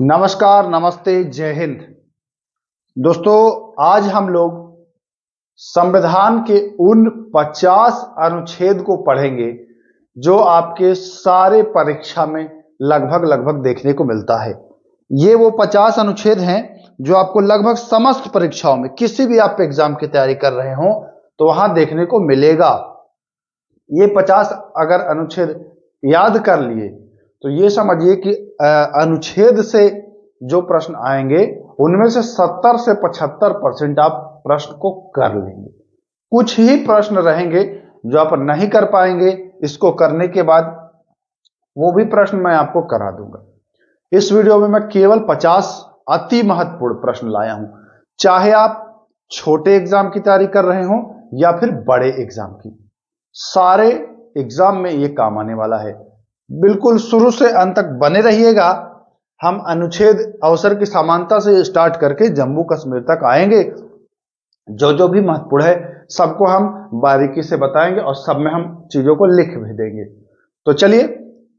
नमस्कार, नमस्ते, जय हिंद। दोस्तों, आज हम लोग संविधान के उन 50 अनुच्छेद को पढ़ेंगे जो आपके सारे परीक्षा में लगभग देखने को मिलता है। ये वो 50 अनुच्छेद हैं जो आपको लगभग समस्त परीक्षाओं में किसी भी आप एग्जाम की तैयारी कर रहे हो तो वहां देखने को मिलेगा। ये 50 अगर अनुच्छेद याद कर लिए तो ये समझिए कि अनुच्छेद से जो प्रश्न आएंगे उनमें से 70 से 75% आप प्रश्न को कर लेंगे। कुछ ही प्रश्न रहेंगे जो आप नहीं कर पाएंगे। इसको करने के बाद वो भी प्रश्न मैं आपको करा दूंगा। इस वीडियो में मैं केवल 50 अति महत्वपूर्ण प्रश्न लाया हूं, चाहे आप छोटे एग्जाम की तैयारी कर रहे हो या फिर बड़े एग्जाम की। सारे एग्जाम में ये काम आने वाला है। बिल्कुल शुरू से अंत तक बने रहिएगा। हम अनुच्छेद अवसर की समानता से स्टार्ट करके जम्मू कश्मीर तक आएंगे। जो भी महत्वपूर्ण है सबको हम बारीकी से बताएंगे और सब में हम चीजों को लिख भी देंगे। तो चलिए,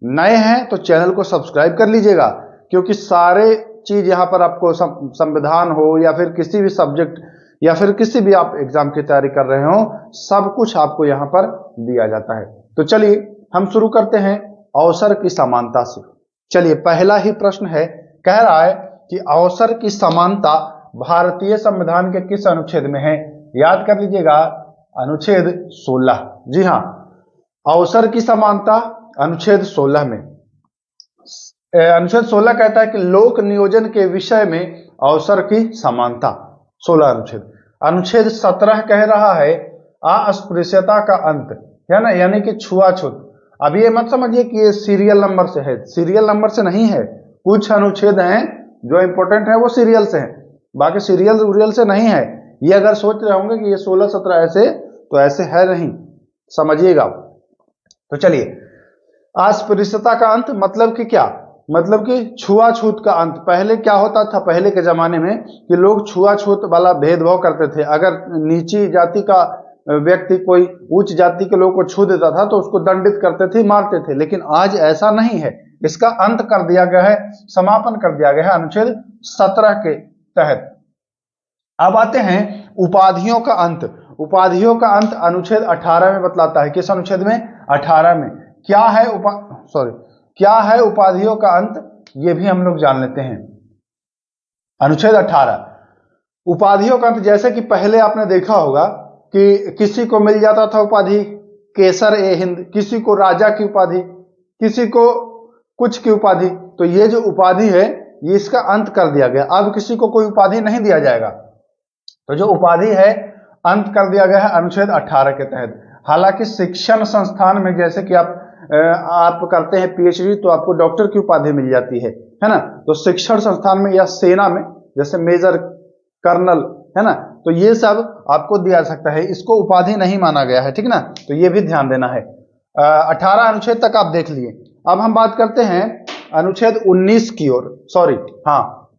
नए हैं तो चैनल को सब्सक्राइब कर लीजिएगा, क्योंकि सारे चीज यहाँ पर आपको संविधान हो या फिर किसी भी सब्जेक्ट या फिर किसी भी आप एग्जाम की तैयारी कर रहे हो, सब कुछ आपको यहाँ पर दिया जाता है। तो चलिए हम शुरू करते हैं अवसर की समानता से। चलिए, पहला ही प्रश्न है, कह रहा है कि अवसर की समानता भारतीय संविधान के किस अनुच्छेद में है? याद कर लीजिएगा, अनुच्छेद 16। जी हां, अवसर की समानता अनुच्छेद 16 में। अनुच्छेद 16 कहता है कि लोक नियोजन के विषय में अवसर की समानता। 16 अनुच्छेद। अनुच्छेद 17 कह रहा है अस्पृश्यता का अंत, है ना, यानी कि छुआछूत। अब ये मत समझिए कि ये सीरियल नंबर से है, सीरियल नंबर से नहीं है। कुछ अनुच्छेद हैं जो इंपॉर्टेंट है वो सीरियल से हैं, बाकी सीरियल से नहीं है। ये अगर सोच रहे होंगे कि ये 16-17 ऐसे, तो ऐसे है नहीं, समझिएगा। तो चलिए, अस्पृश्यता का अंत मतलब कि क्या? मतलब कि छुआछूत का अंत। पहले क्या होता था, पहले के जमाने में, कि लोग छुआछूत वाला भेदभाव करते थे। अगर नीची जाति का व्यक्ति कोई उच्च जाति के लोगों को छू देता था तो उसको दंडित करते थे, मारते थे। लेकिन आज ऐसा नहीं है। इसका अंत कर दिया गया है, समापन कर दिया गया है अनुच्छेद 17 के तहत। अब आते हैं उपाधियों का अंत। उपाधियों का अंत अनुच्छेद 18 में बतलाता है। किस अनुच्छेद में? 18 में। क्या है क्या है उपाधियों का अंत? ये भी हम लोग जान लेते हैं। अनुच्छेद 18 उपाधियों का अंत। जैसे कि पहले आपने देखा होगा कि किसी को मिल जाता था उपाधि केसर ए हिंद, किसी को राजा की उपाधि, किसी को कुछ की उपाधि। तो ये जो उपाधि है ये इसका अंत कर दिया गया। अब किसी को कोई उपाधि नहीं दिया जाएगा। तो जो उपाधि है अंत कर दिया गया है अनुच्छेद 18 के तहत। हालांकि शिक्षण संस्थान में, जैसे कि आप करते हैं पीएचडी, तो आपको डॉक्टर की उपाधि मिल जाती है ना। तो शिक्षण संस्थान में या सेना में, जैसे मेजर, कर्नल, है ना, तो ये सब आपको दिया सकता है। इसको उपाधि नहीं माना गया है, ठीक ना। तो ये भी ध्यान देना है। 18 अनुच्छेद तक आप देख लिए। अब हम बात करते हैं अनुच्छेद 19 की ओर। सॉरी, हाँ,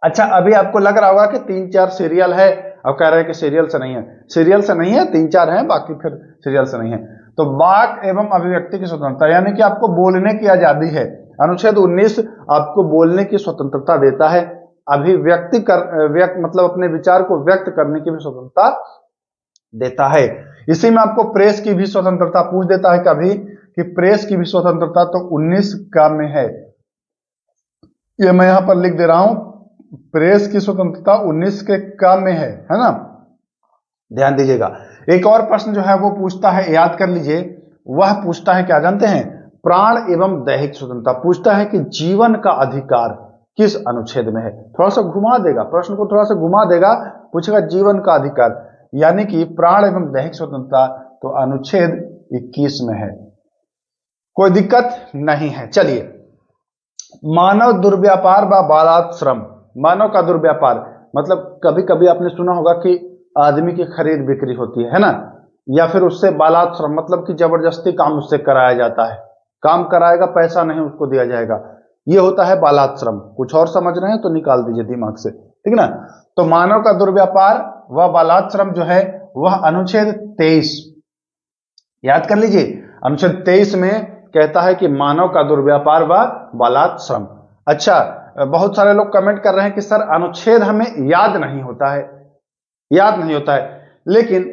अच्छा, अभी आपको लग रहा होगा कि 3-4 सीरियल है। अब कह रहे हैं कि सीरियल से नहीं है। सीरियल से नहीं है, 3-4 है, बाकी फिर सीरियल से नहीं है। तो वाक एवं अभिव्यक्ति की स्वतंत्रता, यानी कि आपको बोलने की आजादी है। अनुच्छेद 19 आपको बोलने की स्वतंत्रता देता है। अभिव्यक्ति मतलब अपने विचार को व्यक्त करने की भी स्वतंत्रता देता है। इसी में आपको प्रेस की भी स्वतंत्रता पूछ देता है कभी, कि प्रेस की भी स्वतंत्रता तो 19 का में है। ये मैं यहां पर लिख दे रहा हूं, प्रेस की स्वतंत्रता 19 के काम में है ना। ध्यान दीजिएगा। एक और प्रश्न जो है वो पूछता है, याद कर लीजिए, वह पूछता है, क्या जानते हैं? प्राण एवं दैहिक स्वतंत्रता। पूछता है कि जीवन का अधिकार किस अनुच्छेद में है। थोड़ा सा घुमा देगा प्रश्न को, थोड़ा सा घुमा देगा, पूछेगा जीवन का अधिकार, यानी कि प्राण एवं दैहिक स्वतंत्रता तो अनुच्छेद 21 में है। कोई दिक्कत नहीं है। चलिए, मानव दुर्व्यापार व बालाश्रम। मानव का दुर्व्यापार मतलब कभी कभी आपने सुना होगा कि आदमी की खरीद बिक्री होती है ना, या फिर उससे बालाश्रम मतलब कि जबरदस्ती काम उससे कराया जाता है। काम कराएगा, पैसा नहीं उसको दिया जाएगा, ये होता है बालाश्रम। कुछ और समझ रहे हैं तो निकाल दीजिए दिमाग से, ठीक ना। तो मानव का दुर्व्यापार व बालाश्रम जो है वह अनुच्छेद 23, याद कर लीजिए। अनुच्छेद 23 में कहता है कि मानव का दुर्व्यापार व बालाश्रम। अच्छा, बहुत सारे लोग कमेंट कर रहे हैं कि सर अनुच्छेद हमें याद नहीं होता है, लेकिन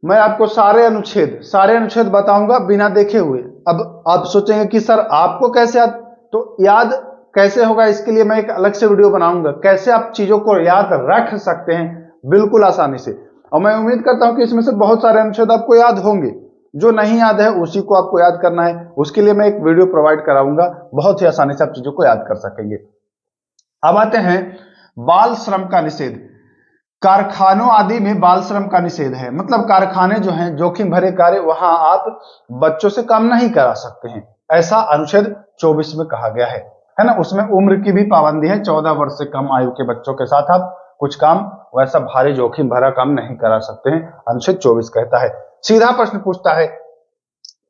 मैं आपको सारे अनुच्छेद बताऊंगा बिना देखे हुए। अब आप सोचेंगे कि सर आपको कैसे याद, तो याद कैसे होगा, इसके लिए मैं एक अलग से वीडियो बनाऊंगा, कैसे आप चीजों को याद रख सकते हैं बिल्कुल आसानी से। और मैं उम्मीद करता हूं कि इसमें से बहुत सारे अनुच्छेद आपको याद होंगे, जो नहीं याद है उसी को आपको याद करना है, उसके लिए मैं एक वीडियो प्रोवाइड कराऊंगा, बहुत ही आसानी से आप चीजों को याद कर सकेंगे। अब आते हैं बाल श्रम का निषेध। कारखानों आदि में बाल श्रम का निषेध है, मतलब कारखाने जो हैं जोखिम भरे कार्य, वहां आप बच्चों से काम नहीं करा सकते हैं, ऐसा अनुच्छेद 24 में कहा गया है ना। उसमें उम्र की भी पाबंदी है, 14 वर्ष से कम आयु के बच्चों के साथ आप कुछ काम वैसा भारी जोखिम भरा काम नहीं करा सकते हैं, अनुच्छेद 24 कहता है। सीधा प्रश्न पूछता है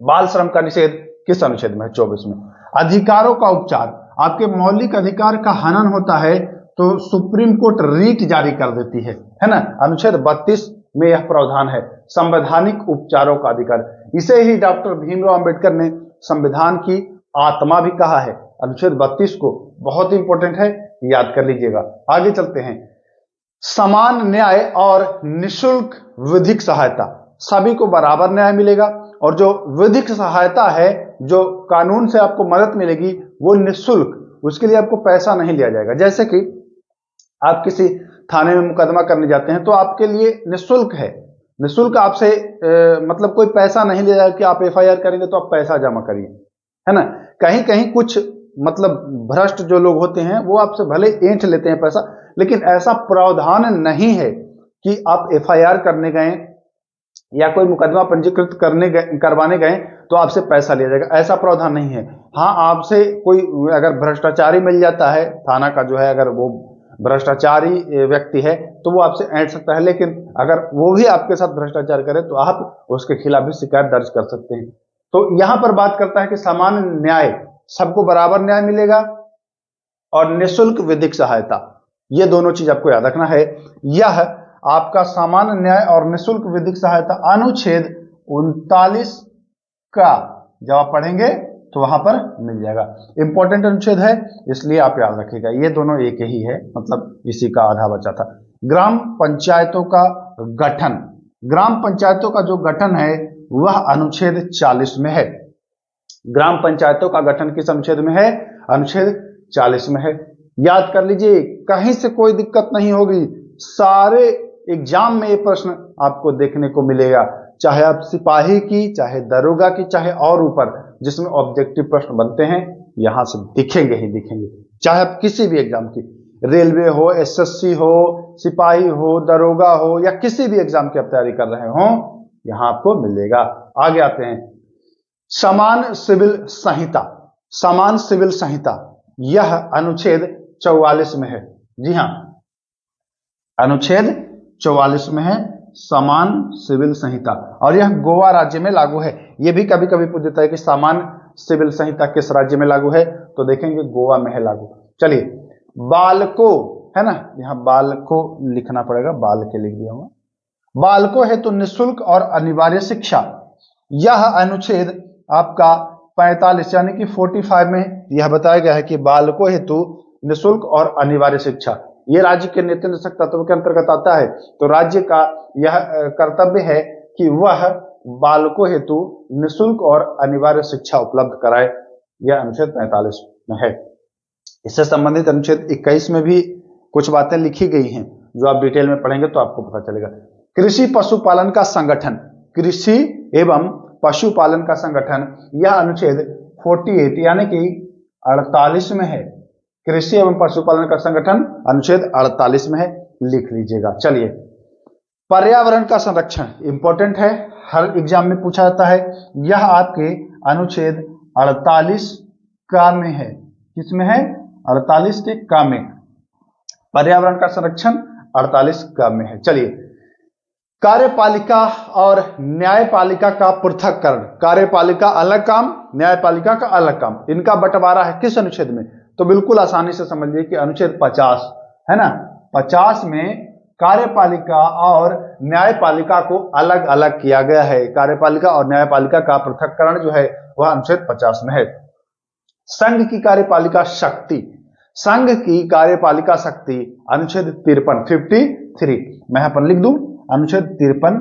बाल श्रम का निषेध किस अनुच्छेद में है? 24 में। अधिकारों का उपचार, आपके मौलिक अधिकार का हनन होता है तो सुप्रीम कोर्ट रीट जारी कर देती है ना। अनुच्छेद 32 में यह प्रावधान है, संवैधानिक उपचारों का अधिकार। इसे ही डॉक्टर भीमराव अंबेडकर ने संविधान की आत्मा भी कहा है, अनुच्छेद 32 को। बहुत इंपॉर्टेंट है, याद कर लीजिएगा। आगे चलते हैं, समान न्याय और निशुल्क विधिक सहायता, सभी को बराबर न्याय मिलेगा, और जो विधिक सहायता है, जो कानून से आपको मदद मिलेगी, वो निशुल्क, उसके लिए आपको पैसा नहीं लिया जाएगा। जैसे कि आप किसी थाने में मुकदमा करने जाते हैं तो आपके लिए निशुल्क है, निशुल्क आपसे मतलब कोई पैसा नहीं लिया जाएगा कि आप एफआईआर करेंगे तो आप पैसा जमा करिए, है ना। कहीं कहीं कुछ मतलब भ्रष्ट जो लोग होते हैं वो आपसे भले ऐंठ लेते हैं पैसा, लेकिन ऐसा प्रावधान नहीं है कि आप एफआईआर करने गए या कोई मुकदमा पंजीकृत करवाने गए तो आपसे पैसा लिया जाएगा, ऐसा प्रावधान नहीं है। हाँ, आपसे कोई अगर भ्रष्टाचारी मिल जाता है, थाना का जो है अगर वो भ्रष्टाचारी व्यक्ति है तो वो आपसे ऐंठ सकता है, लेकिन अगर वो भी आपके साथ भ्रष्टाचार करे तो आप उसके खिलाफ भी शिकायत दर्ज कर सकते हैं। तो यहां पर बात करता है कि समान न्याय, सबको बराबर न्याय मिलेगा, और निःशुल्क विधिक सहायता, ये दोनों चीज आपको याद रखना है। यह आपका सामान्य न्याय और निःशुल्क विधिक सहायता अनुच्छेद 39 का जब आप पढ़ेंगे तो वहां पर मिल जाएगा। इंपॉर्टेंट अनुच्छेद है, इसलिए आप याद रखिएगा, ये दोनों एक ही है, मतलब इसी का आधा बचा था। ग्राम पंचायतों का गठन, ग्राम पंचायतों का जो गठन है वह अनुच्छेद 40 में है। ग्राम पंचायतों का गठन किस अनुच्छेद में है? अनुच्छेद 40 में है। याद कर लीजिए, कहीं से कोई दिक्कत नहीं होगी, सारे एग्जाम में ये प्रश्न आपको देखने को मिलेगा, चाहे आप सिपाही की, चाहे दरोगा की, चाहे और ऊपर जिसमें ऑब्जेक्टिव प्रश्न बनते हैं, यहां से दिखेंगे ही दिखेंगे। चाहे आप किसी भी एग्जाम की, रेलवे हो, एसएससी हो, सिपाही हो, दरोगा हो, या किसी भी एग्जाम की आप तैयारी कर रहे हो, यहां आपको मिलेगा। आगे आते हैं, समान सिविल संहिता, समान सिविल संहिता, यह अनुच्छेद 44 में है। जी हां, अनुच्छेद 44 में है समान सिविल संहिता, और यह गोवा राज्य में लागू है। यह भी कभी कभी पूछ देता है कि समान सिविल संहिता किस राज्य में लागू है, तो देखेंगे गोवा में है लागू। चलिए, बालको, है ना, यहां बालको लिखना पड़ेगा, बाल के लिख दिया हुआ। बालको हेतु निःशुल्क और अनिवार्य शिक्षा, यह अनुच्छेद आपका 45 यानी कि 45 में यह बताया गया है कि बालको हेतु निःशुल्क और अनिवार्य शिक्षा, यह राज्य के नीति निर्देशक तत्व के अंतर्गत आता है। तो राज्य का यह कर्तव्य है कि वह बालकों हेतु निःशुल्क और अनिवार्य शिक्षा उपलब्ध कराए, यह अनुच्छेद 45 में है। इससे संबंधित अनुच्छेद 21 में भी कुछ बातें लिखी गई हैं, जो आप डिटेल में पढ़ेंगे तो आपको पता चलेगा। कृषि पशुपालन का संगठन, कृषि एवं पशुपालन का संगठन, यह अनुच्छेद 48 यानी कि 48 में है। कृषि एवं पशुपालन का संगठन अनुच्छेद 48 में है, लिख लीजिएगा। चलिए, पर्यावरण का संरक्षण इंपॉर्टेंट है, हर एग्जाम में पूछा जाता है। यह आपके अनुच्छेद 48 का में है। किसमें है? 48 के का में। पर्यावरण का संरक्षण 48 का में है। चलिए, कार्यपालिका और न्यायपालिका का पृथक्करण, कार्यपालिका अलग काम, न्यायपालिका का अलग काम, इनका बंटवारा है किस अनुच्छेद में? तो बिल्कुल आसानी से समझिए कि अनुच्छेद 50 है ना, 50 में कार्यपालिका और न्यायपालिका को अलग अलग किया गया है। कार्यपालिका और न्यायपालिका का पृथक्करण जो है वह अनुच्छेद 50 में है। संघ की कार्यपालिका शक्ति, संघ की कार्यपालिका शक्ति, अनुच्छेद 53 53। मैं यहां पर लिख दूं अनुच्छेद 53।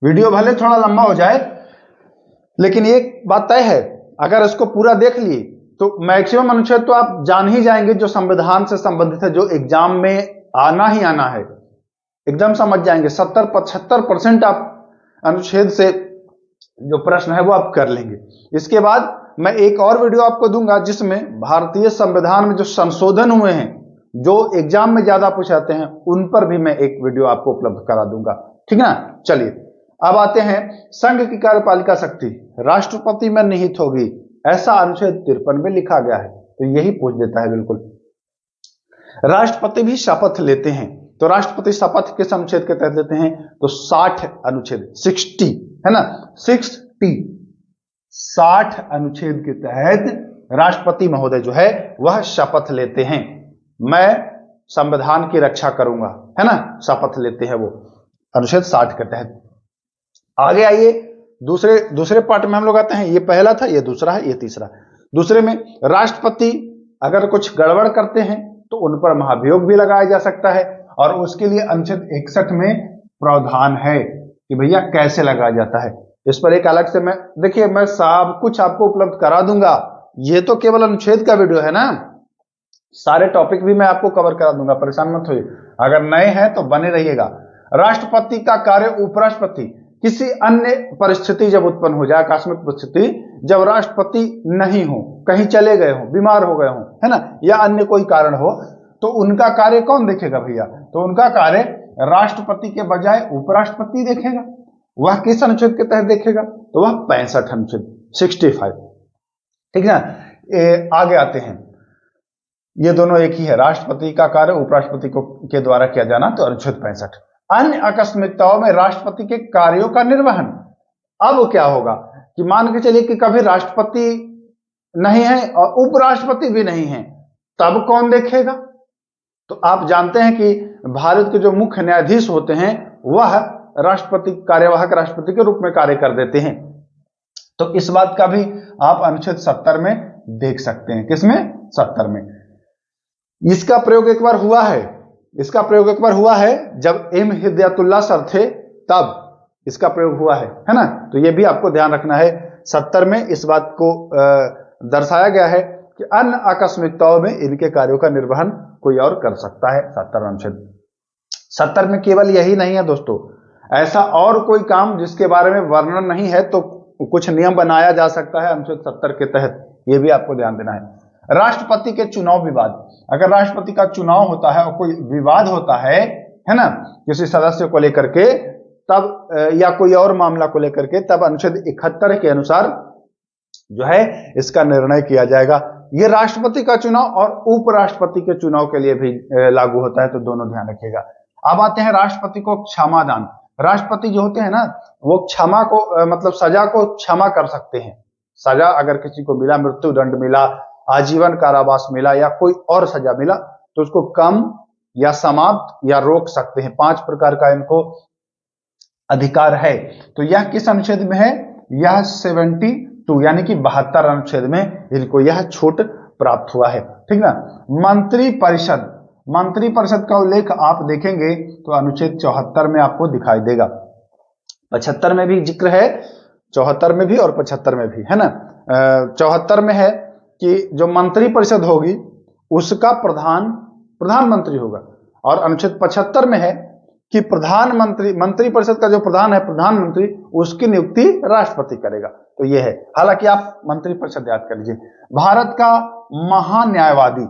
वीडियो भले थोड़ा लंबा हो जाए, लेकिन एक बात तय है, अगर इसको पूरा देख लिए तो मैक्सिमम अनुच्छेद तो आप जान ही जाएंगे जो संविधान से संबंधित है, जो एग्जाम में आना ही आना है, एकदम समझ जाएंगे। 70-75% आप अनुच्छेद से जो प्रश्न है वो आप कर लेंगे। इसके बाद मैं एक और वीडियो आपको दूंगा जिसमें भारतीय संविधान में जो संशोधन हुए हैं, जो एग्जाम में ज्यादा पूछाते हैं, उन पर भी मैं एक वीडियो आपको उपलब्ध करा दूंगा, ठीक ना। चलिए अब आते हैं, संघ की कार्यपालिका शक्ति राष्ट्रपति में निहित होगी, ऐसा अनुच्छेद 53 में लिखा गया है, तो यही पूछ देता है बिल्कुल। राष्ट्रपति भी शपथ लेते हैं, तो राष्ट्रपति शपथ किस अनुच्छेद के तहत लेते हैं, तो 60 अनुच्छेद 60 है ना, 60 अनुच्छेद के तहत राष्ट्रपति महोदय जो है वह शपथ लेते हैं, मैं संविधान की रक्षा करूंगा, है ना, शपथ लेते हैं वो अनुच्छेद 60 के तहत। आगे आइए, दूसरे पार्ट में हम लोग आते हैं। ये पहला था, ये दूसरा है, ये तीसरा। दूसरे में राष्ट्रपति अगर कुछ गड़बड़ करते हैं तो उन पर महाभियोग भी लगाया जा सकता है, और उसके लिए अनुच्छेद 61 में प्रावधान है कि भैया कैसे लगाया जाता है। इस पर एक अलग से मैं देखिए, मैं सब कुछ आपको उपलब्ध करा दूंगा। ये तो केवल अनुच्छेद का वीडियो है ना, सारे टॉपिक भी मैं आपको कवर करा दूंगा, परेशान मत होइए। अगर नए हैं तो बने रहिएगा। राष्ट्रपति का कार्य उपराष्ट्रपति, किसी अन्य परिस्थिति जब उत्पन्न हो जाए, आकस्मिक परिस्थिति जब राष्ट्रपति नहीं हो, कहीं चले गए हो, बीमार हो गए हो, है ना, या अन्य कोई कारण हो, तो उनका कार्य कौन देखेगा भैया, तो उनका कार्य राष्ट्रपति के बजाय उपराष्ट्रपति देखेगा। वह किस अनुच्छेद के तहत देखेगा, तो वह 65 अनुच्छेद 65, ठीक है ना। आगे आते हैं, ये दोनों एक ही है, राष्ट्रपति का कार्य उपराष्ट्रपति के द्वारा किया जाना, तो अनुच्छेद 65। अन्य आकस्मिकताओं में राष्ट्रपति के कार्यों का निर्वहन। अब क्या होगा कि मान के चलिए कि कभी राष्ट्रपति नहीं है और उपराष्ट्रपति भी नहीं है, तब कौन देखेगा, तो आप जानते हैं कि भारत के जो मुख्य न्यायाधीश होते हैं वह राष्ट्रपति, कार्यवाहक राष्ट्रपति के रूप में कार्य कर देते हैं। तो इस बात का भी आप अनुच्छेद 70 में देख सकते हैं। किसमें, 70 में। इसका प्रयोग एक बार हुआ है, इसका प्रयोग एक बार हुआ है जब एम हिदायतुल्लाह सर थे, तब इसका प्रयोग हुआ है ना। तो यह भी आपको ध्यान रखना है। 70 में इस बात को दर्शाया गया है कि अन्य आकस्मिकताओं में इनके कार्यों का निर्वहन कोई और कर सकता है। 70 अनुच्छेद। 70 में केवल यही नहीं है दोस्तों, ऐसा और कोई काम जिसके बारे में वर्णन नहीं है तो कुछ नियम बनाया जा सकता है अनुच्छेद 70 के तहत, यह भी आपको ध्यान देना है। राष्ट्रपति के चुनाव विवाद, अगर राष्ट्रपति का चुनाव होता है और कोई विवाद होता है ना, किसी सदस्य को लेकर के, तब या कोई और मामला को लेकर के, तब अनुच्छेद 71 के अनुसार जो है इसका निर्णय किया जाएगा। यह राष्ट्रपति का चुनाव और उपराष्ट्रपति के चुनाव के लिए भी लागू होता है, तो दोनों ध्यान रखिएगा। अब आते हैं राष्ट्रपति को क्षमादान। राष्ट्रपति जो होते हैं ना, वो क्षमा को मतलब सजा को क्षमा कर सकते हैं। सजा अगर किसी को मिला, मृत्यु दंड मिला, आजीवन कारावास मिला या कोई और सजा मिला, तो उसको कम या समाप्त या रोक सकते हैं। 5 प्रकार का इनको अधिकार है। तो यह किस अनुच्छेद में है, यह 72 यानी कि 72 अनुच्छेद में इनको यह छूट प्राप्त हुआ है, ठीक ना। मंत्रिपरिषद, मंत्रिपरिषद का उल्लेख आप देखेंगे तो अनुच्छेद 74 में आपको दिखाई देगा। 75 में भी जिक्र है, 74 में भी और 75 में भी, है ना। 74 में है कि जो मंत्रिपरिषद होगी उसका प्रधानमंत्री होगा, और अनुच्छेद 75 में है कि प्रधानमंत्री, मंत्रिपरिषद का जो प्रधान है प्रधानमंत्री, उसकी नियुक्ति राष्ट्रपति करेगा। तो ये है। हालांकि आप मंत्रिपरिषद याद कर लीजिए। भारत का महान्यायवादी,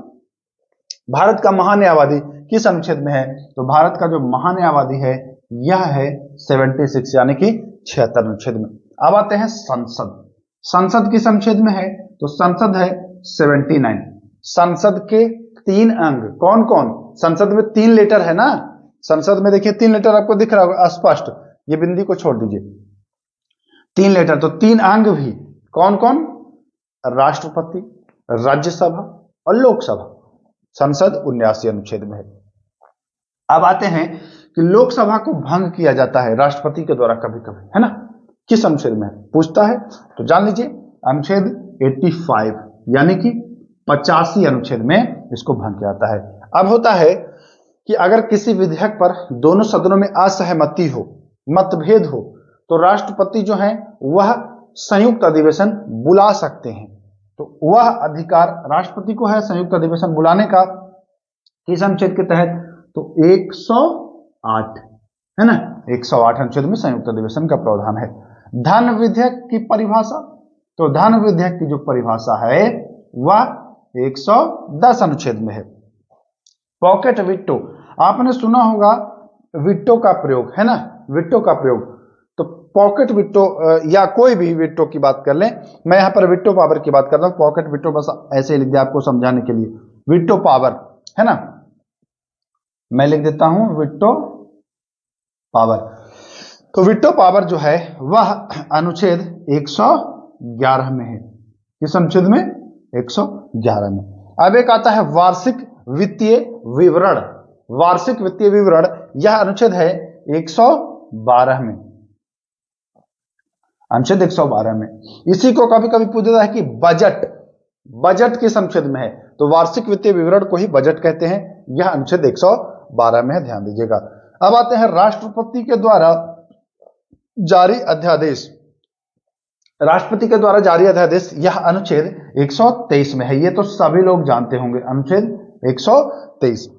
भारत का महान्यायवादी किस अनुच्छेद में है, तो भारत का जो महान्यायवादी है यह है 76 यानी कि 76 अनुच्छेद में। अब आते हैं संसद। संसद किस अनुच्छेद में है, तो संसद है 79। संसद के 3 अंग कौन कौन, संसद में 3 लेटर है ना, संसद में देखिए 3 लेटर आपको दिख रहा होगा स्पष्ट, ये बिंदी को छोड़ दीजिए, 3 लेटर। तो 3 अंग भी कौन कौन, राष्ट्रपति, राज्यसभा और लोकसभा। संसद 79 अनुच्छेद में है। अब आते हैं कि लोकसभा को भंग किया जाता है राष्ट्रपति के द्वारा कभी कभी, है ना, किस अनुच्छेद में है पूछता है, तो जान लीजिए अनुच्छेद 85 यानी कि 85 अनुच्छेद में इसको भंग किया जाता है। अब होता है कि अगर किसी विधेयक पर दोनों सदनों में असहमति हो, मतभेद हो, तो राष्ट्रपति जो है वह संयुक्त अधिवेशन बुला सकते हैं। तो वह अधिकार राष्ट्रपति को है संयुक्त अधिवेशन बुलाने का, किस अनुच्छेद के तहत? तो 108 है ना, 108 अनुच्छेद में संयुक्त अधिवेशन का प्रावधान है। धन विधेयक की परिभाषा, तो धन विधेयक की जो परिभाषा है वह 110 अनुच्छेद में है। पॉकेट विटो, आपने सुना होगा विटो का प्रयोग, है ना, विटो का प्रयोग। तो पॉकेट विटो या कोई भी विटो की बात कर लें, मैं यहां पर विटो पावर की बात करता हूं। पॉकेट विटो बस ऐसे लिख दिया आपको समझाने के लिए, विटो पावर, है ना, मैं लिख देता हूं विटो पावर। तो विटो पावर जो है वह अनुच्छेद 111 में है। किस अनुच्छेद में? 111 में। अब एक आता है वार्षिक वित्तीय विवरण। वार्षिक वित्तीय विवरण यह अनुच्छेद है 112 में, अनुच्छेद 112 में। इसी को कभी कभी पूछा है कि बजट, बजट किस अनुच्छेद में है? तो वार्षिक वित्तीय विवरण को ही बजट कहते हैं। यह अनुच्छेद 112 में है, ध्यान दीजिएगा। अब आते हैं राष्ट्रपति के द्वारा जारी अध्यादेश। राष्ट्रपति के द्वारा जारी अध्यादेश यह अनुच्छेद 123 में है। ये तो सभी लोग जानते होंगे, अनुच्छेद 123।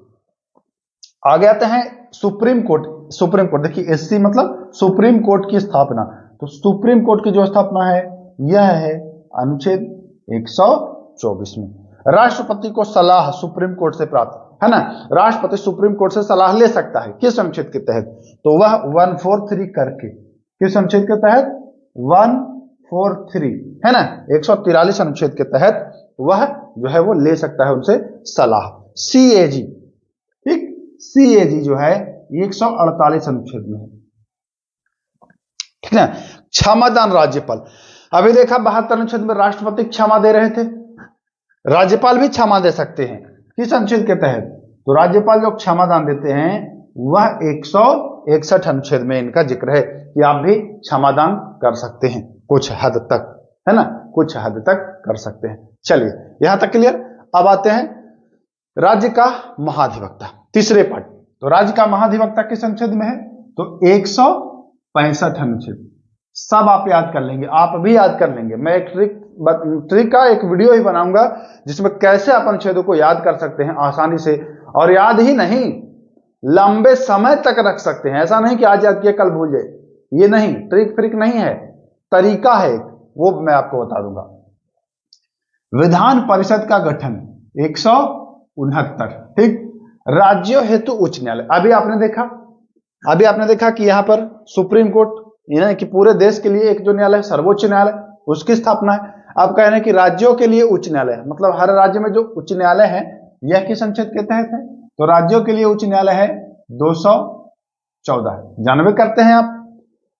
आगे आते हैं सुप्रीम कोर्ट। सुप्रीम कोर्ट देखिए, एससी मतलब सुप्रीम कोर्ट की स्थापना। तो सुप्रीम कोर्ट की जो स्थापना है यह है अनुच्छेद 124 में। राष्ट्रपति को सलाह सुप्रीम कोर्ट से प्राप्त, है ना, राष्ट्रपति सुप्रीम कोर्ट से सलाह ले सकता है। किस अनुच्छेद के तहत? तो वह 143 करके, किस अनुच्छेद के तहत? 143, है ना, 143 अनुच्छेद के तहत वह जो है वो ले सकता है उनसे सलाह। सीएजी, ठीक, सीएजी जो है 148 अनुच्छेद में है, ठीक है। क्षमादान राज्यपाल, अभी देखा 72 अनुच्छेद में राष्ट्रपति क्षमा दे रहे थे, राज्यपाल भी क्षमा दे सकते हैं। किस अनुच्छेद के तहत? तो राज्यपाल जो क्षमादान देते हैं वह 161 अनुच्छेद में इनका जिक्र है कि आप भी क्षमादान कर सकते हैं कुछ हद तक, है ना, कुछ हद तक कर सकते हैं। चलिए यहां तक क्लियर। अब आते हैं राज्य का महाधिवक्ता, तीसरे पार्ट। तो राज्य का महाधिवक्ता किस अनुच्छेद में है? तो 165 अनुच्छेद। सब आप याद कर लेंगे, आप भी याद कर लेंगे। मैं एक ट्रिक का एक वीडियो ही बनाऊंगा जिसमें कैसे आप अनुच्छेदों को याद कर सकते हैं आसानी से, और याद ही नहीं लंबे समय तक रख सकते हैं। ऐसा नहीं कि आज याद किया कल भूल जाए, ये नहीं, ट्रिक फ्रिक नहीं है, तरीका है, वो मैं आपको बता दूंगा। विधान परिषद का गठन 169, ठीक। राज्यों हेतु उच्च न्यायालय, अभी आपने देखा कि यहां पर सुप्रीम कोर्ट यानी कि पूरे देश के लिए एक जो न्यायालय सर्वोच्च न्यायालय उसकी स्थापना है। अब कह रहे हैं कि राज्यों के लिए उच्च न्यायालय, मतलब हर राज्य में जो उच्च न्यायालय है यह किस अनुच्छेद के तहत है? तो राज्यों के लिए उच्च न्यायालय है 214। जानबे करते हैं आप।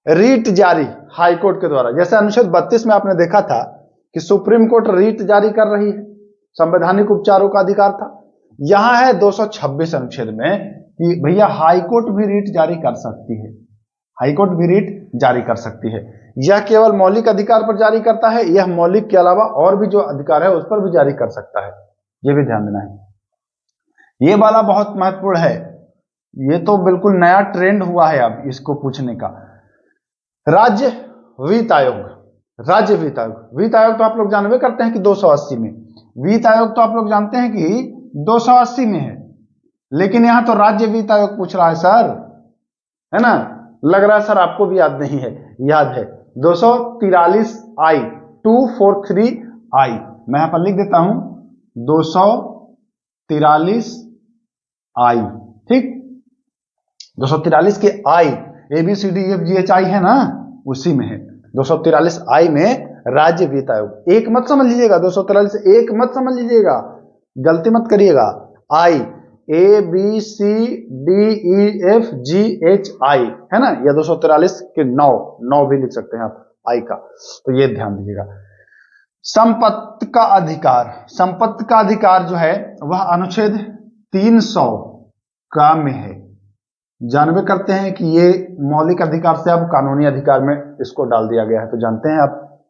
रीट जारी हाईकोर्ट के द्वारा, जैसे अनुच्छेद 32 में आपने देखा था कि सुप्रीम कोर्ट रीट जारी कर रही है, संवैधानिक उपचारों का अधिकार था। यहां है 226 अनुच्छेद में कि भैया हाईकोर्ट भी रीट जारी कर सकती है, हाईकोर्ट भी रीट जारी कर सकती है। यह केवल मौलिक अधिकार पर जारी करता है, यह मौलिक के अलावा और भी जो अधिकार है उस पर भी जारी कर सकता है, यह भी ध्यान देना है। यह वाला बहुत महत्वपूर्ण है, यह तो बिल्कुल नया ट्रेंड हुआ है अब इसको पूछने का। राज्य वित्त आयोग, राज्य वित्त आयोग, वित्त आयोग तो आप लोग जानबे करते हैं कि 280 में, वित्त आयोग तो आप लोग जानते हैं कि 280 में है, लेकिन यहां तो राज्य वित्त आयोग पूछ रहा है सर, है ना। लग रहा है सर आपको भी याद नहीं है, याद है 243I, 243I, मैं यहां पर लिख देता हूं 243I, ठीक। 243 के I ABCDEFGHI है ना, उसी में है 243I में राज्य वित्त आयोग। एक मत समझ लीजिएगा, 243 एक मत समझ लीजिएगा, गलती मत करिएगा। I ABCDEFGHI है ना, या 243 के 9 भी लिख सकते हैं आप I का, तो ये ध्यान दीजिएगा। संपत्ति का अधिकार, संपत्ति का अधिकार जो है वह अनुच्छेद 300 का में है। जानबे करते हैं कि ये मौलिक अधिकार से अब कानूनी अधिकार में इसको डाल दिया गया है, तो जानते हैं आप।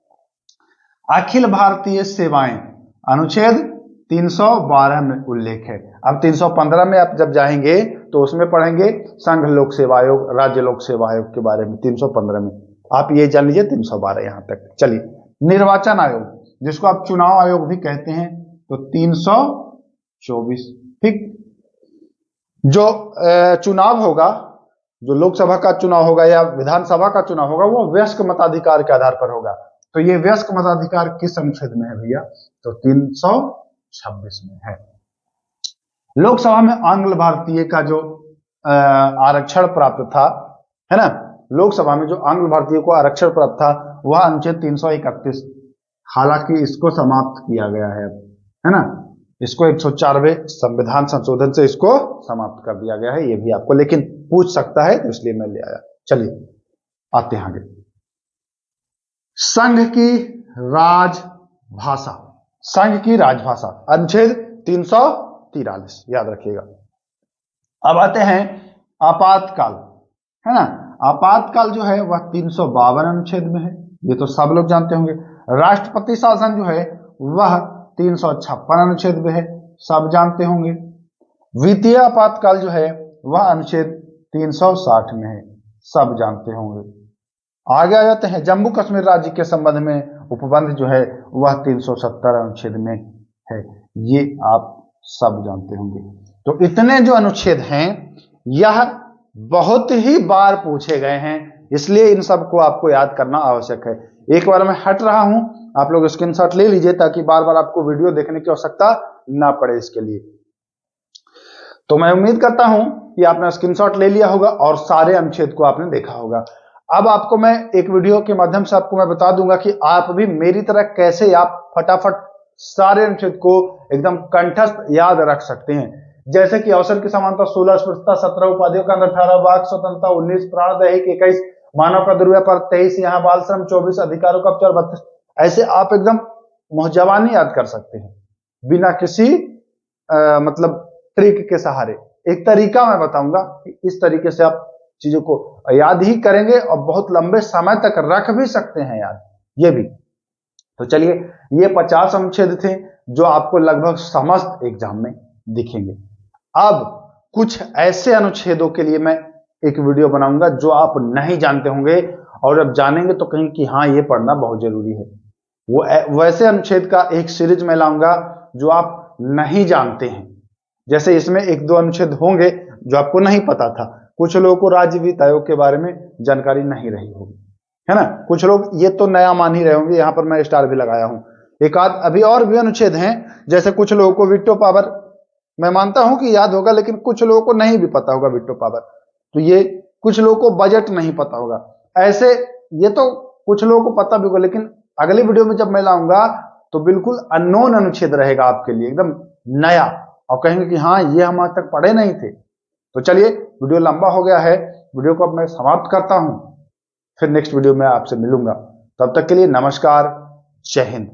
अखिल भारतीय सेवाएं अनुच्छेद 312 में उल्लेख है। अब 315 में आप जब जाएंगे तो उसमें पढ़ेंगे संघ लोक सेवा आयोग, राज्य लोक सेवा आयोग के बारे में। 315 में आप ये जान लीजिए, 312 यहां तक। चलिए, निर्वाचन आयोग जिसको आप चुनाव आयोग भी कहते हैं, तो 324। ठीक, जो चुनाव होगा, जो लोकसभा का चुनाव होगा या विधानसभा का चुनाव होगा, वो वयस्क मताधिकार के आधार पर होगा। तो ये वयस्क मताधिकार किस अनुच्छेद में है भैया? तो 326 में है। लोकसभा में आंग्ल भारतीय का जो आरक्षण प्राप्त था, है ना, लोकसभा में जो आंग्ल भारतीय को आरक्षण प्राप्त था वह अनुच्छेद 331। हालांकि इसको समाप्त किया गया है ना, इसको 104वें संविधान संशोधन से इसको समाप्त कर दिया गया है, ये भी आपको लेकिन पूछ सकता है, तो इसलिए मैं ले आया। चलिए आते हैं आगे। संघ की राजभाषा, संघ की राजभाषा अनुच्छेद 343, याद रखिएगा। अब आते हैं आपातकाल, है ना। आपातकाल जो है वह 352 अनुच्छेद में है, ये तो सब लोग जानते होंगे। राष्ट्रपति शासन जो है वह 356 अनुच्छेद में है, सब जानते होंगे। वित्तीय आपातकाल जो है वह अनुच्छेद 360 में है, सब जानते होंगे। आगे आ जाते हैं, जम्मू कश्मीर राज्य के संबंध में उपबंध जो है वह 370 अनुच्छेद में है, ये आप सब जानते होंगे। तो इतने जो अनुच्छेद हैं यह बहुत ही बार पूछे गए हैं, इसलिए इन सबको आपको याद करना आवश्यक है। एक बार मैं हट रहा हूं, आप लोग स्क्रीनशॉट ले लीजिए ताकि बार बार आपको वीडियो देखने की आवश्यकता ना पड़े इसके लिए। तो मैं उम्मीद करता हूं कि आपने स्क्रीनशॉट ले लिया होगा और सारे अनुच्छेद को आपने देखा होगा। अब आपको मैं एक वीडियो के माध्यम से आपको मैं बता दूंगा कि आप भी मेरी तरह कैसे आप फटाफट सारे अनुच्छेद को एकदम कंठस्थ याद रख सकते हैं। जैसे कि अवसर की समानता, 16 स्पष्टता, 17 उपाधियों का अंदर, 18 वाक स्वतंत्रता, 19 प्राण दैहिक, 21 मानव का दुर्व्यापार, 23 यहाँ बाल श्रम, 24 अधिकारों का उपचार, 32 ऐसे आप एकदम मुहजबानी याद कर सकते हैं बिना किसी मतलब ट्रिक के सहारे। एक तरीका मैं बताऊंगा कि इस तरीके से आप चीजों को याद ही करेंगे और बहुत लंबे समय तक रख भी सकते हैं याद, ये भी। तो चलिए, ये 50 अनुच्छेद थे जो आपको लगभग समस्त एग्जाम में दिखेंगे। अब कुछ ऐसे अनुच्छेदों के लिए मैं एक वीडियो बनाऊंगा जो आप नहीं जानते होंगे, और जब जानेंगे तो कहेंगे कि हाँ, ये पढ़ना बहुत जरूरी है। वो वैसे अनुच्छेद का एक सीरीज में लाऊंगा जो आप नहीं जानते हैं। जैसे इसमें एक दो अनुच्छेद होंगे जो आपको नहीं पता था। कुछ लोगों को राज्य वित्त आयोग के बारे में जानकारी नहीं रही होगी, है ना। कुछ लोग ये तो नया मान ही रहे होंगे, यहां पर मैं स्टार भी लगाया हूं। एक आध अभी और भी अनुच्छेद हैं, जैसे कुछ लोगों को वीटो पावर मैं मानता हूं कि याद होगा, लेकिन कुछ लोगों को नहीं भी पता होगा वीटो पावर। तो ये कुछ लोगों को बजट नहीं पता होगा, ऐसे ये तो कुछ लोगों को पता भी होगा, लेकिन अगली वीडियो में जब मैं लाऊंगा तो बिल्कुल अननोन अनुच्छेद रहेगा आपके लिए, एकदम नया, और कहेंगे कि हाँ, ये हम आज तक पढ़े नहीं थे। तो चलिए, वीडियो लंबा हो गया है, वीडियो को अब मैं समाप्त करता हूं, फिर नेक्स्ट वीडियो में आपसे मिलूंगा। तब तक के लिए नमस्कार, जय हिंद।